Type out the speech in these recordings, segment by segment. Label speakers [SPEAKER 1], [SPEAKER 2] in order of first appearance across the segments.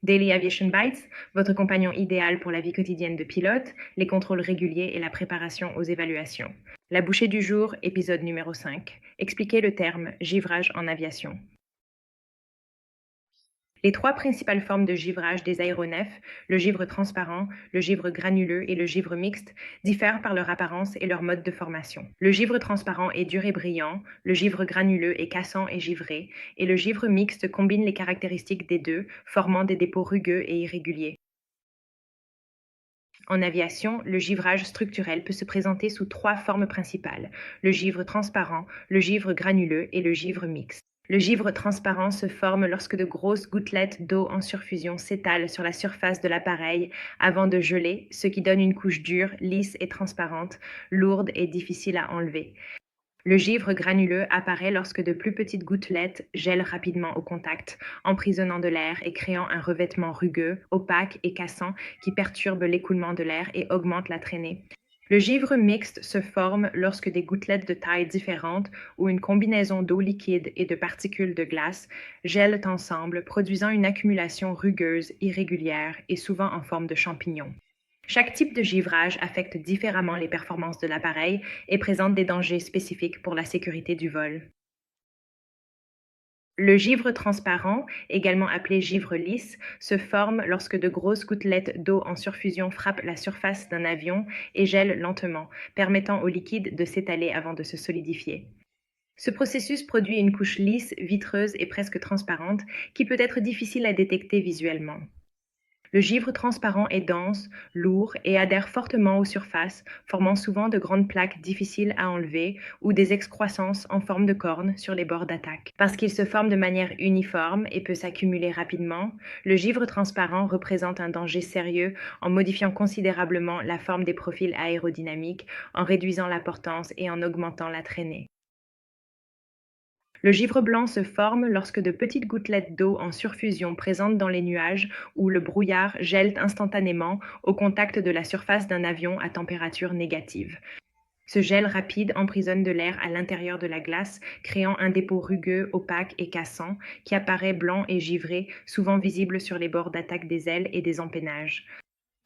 [SPEAKER 1] Daily Aviation Bites, votre compagnon idéal pour la vie quotidienne de pilote, les contrôles réguliers et la préparation aux évaluations. La bouchée du jour, épisode numéro 5. Expliquez le terme givrage en aviation. Les trois principales formes de givrage des aéronefs, le givre transparent, le givre granuleux et le givre mixte, diffèrent par leur apparence et leur mode de formation. Le givre transparent est dur et brillant, le givre granuleux est cassant et givré, et le givre mixte combine les caractéristiques des deux, formant des dépôts rugueux et irréguliers. En aviation, le givrage structurel peut se présenter sous trois formes principales, le givre transparent, le givre granuleux et le givre mixte. Le givre transparent se forme lorsque de grosses gouttelettes d'eau en surfusion s'étalent sur la surface de l'appareil avant de geler, ce qui donne une couche dure, lisse et transparente, lourde et difficile à enlever. Le givre granuleux apparaît lorsque de plus petites gouttelettes gèlent rapidement au contact, emprisonnant de l'air et créant un revêtement rugueux, opaque et cassant qui perturbe l'écoulement de l'air et augmente la traînée. Le givre mixte se forme lorsque des gouttelettes de taille différente ou une combinaison d'eau liquide et de particules de glace gèlent ensemble, produisant une accumulation rugueuse, irrégulière et souvent en forme de champignon. Chaque type de givrage affecte différemment les performances de l'appareil et présente des dangers spécifiques pour la sécurité du vol. Le givre transparent, également appelé givre lisse, se forme lorsque de grosses gouttelettes d'eau en surfusion frappent la surface d'un avion et gèlent lentement, permettant au liquide de s'étaler avant de se solidifier. Ce processus produit une couche lisse, vitreuse et presque transparente qui peut être difficile à détecter visuellement. Le givre transparent est dense, lourd et adhère fortement aux surfaces, formant souvent de grandes plaques difficiles à enlever ou des excroissances en forme de cornes sur les bords d'attaque. Parce qu'il se forme de manière uniforme et peut s'accumuler rapidement, le givre transparent représente un danger sérieux en modifiant considérablement la forme des profils aérodynamiques, en réduisant la portance et en augmentant la traînée. Le givre blanc se forme lorsque de petites gouttelettes d'eau en surfusion présentes dans les nuages ou le brouillard gèlent instantanément au contact de la surface d'un avion à température négative. Ce gel rapide emprisonne de l'air à l'intérieur de la glace, créant un dépôt rugueux, opaque et cassant qui apparaît blanc et givré, souvent visible sur les bords d'attaque des ailes et des empennages.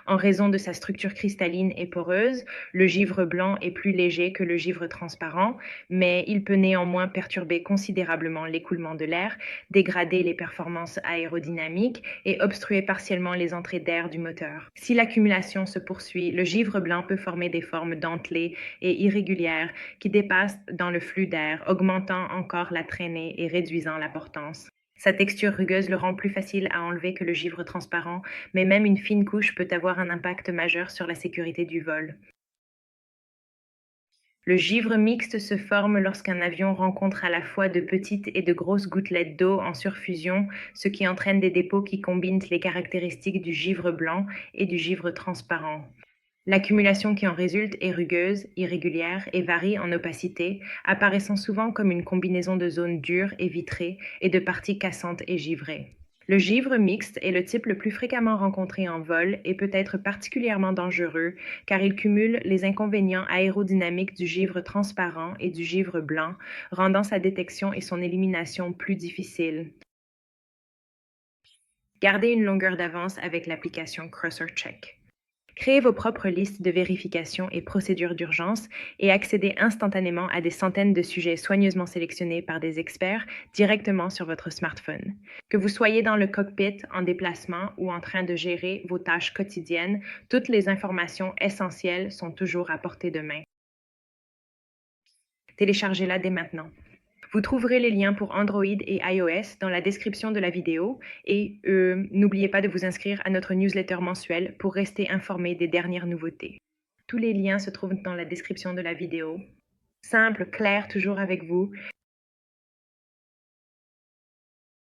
[SPEAKER 1] En raison de sa structure cristalline et poreuse, le givre blanc est plus léger que le givre transparent, mais il peut néanmoins perturber considérablement l'écoulement de l'air, dégrader les performances aérodynamiques et obstruer partiellement les entrées d'air du moteur. Si l'accumulation se poursuit, le givre blanc peut former des formes dentelées et irrégulières qui dépassent dans le flux d'air, augmentant encore la traînée et réduisant la portance. Sa texture rugueuse le rend plus facile à enlever que le givre transparent, mais même une fine couche peut avoir un impact majeur sur la sécurité du vol. Le givre mixte se forme lorsqu'un avion rencontre à la fois de petites et de grosses gouttelettes d'eau en surfusion, ce qui entraîne des dépôts qui combinent les caractéristiques du givre blanc et du givre transparent. L'accumulation qui en résulte est rugueuse, irrégulière et varie en opacité, apparaissant souvent comme une combinaison de zones dures et vitrées et de parties cassantes et givrées. Le givre mixte est le type le plus fréquemment rencontré en vol et peut être particulièrement dangereux car il cumule les inconvénients aérodynamiques du givre transparent et du givre blanc, rendant sa détection et son élimination plus difficiles. Gardez une longueur d'avance avec l'application Cursor Check. Créez vos propres listes de vérification et procédures d'urgence et accédez instantanément à des centaines de sujets soigneusement sélectionnés par des experts directement sur votre smartphone. Que vous soyez dans le cockpit, en déplacement ou en train de gérer vos tâches quotidiennes, toutes les informations essentielles sont toujours à portée de main. Téléchargez-la dès maintenant. Vous trouverez les liens pour Android et iOS dans la description de la vidéo et n'oubliez pas de vous inscrire à notre newsletter mensuelle pour rester informé des dernières nouveautés. Tous les liens se trouvent dans la description de la vidéo. Simple, clair, toujours avec vous.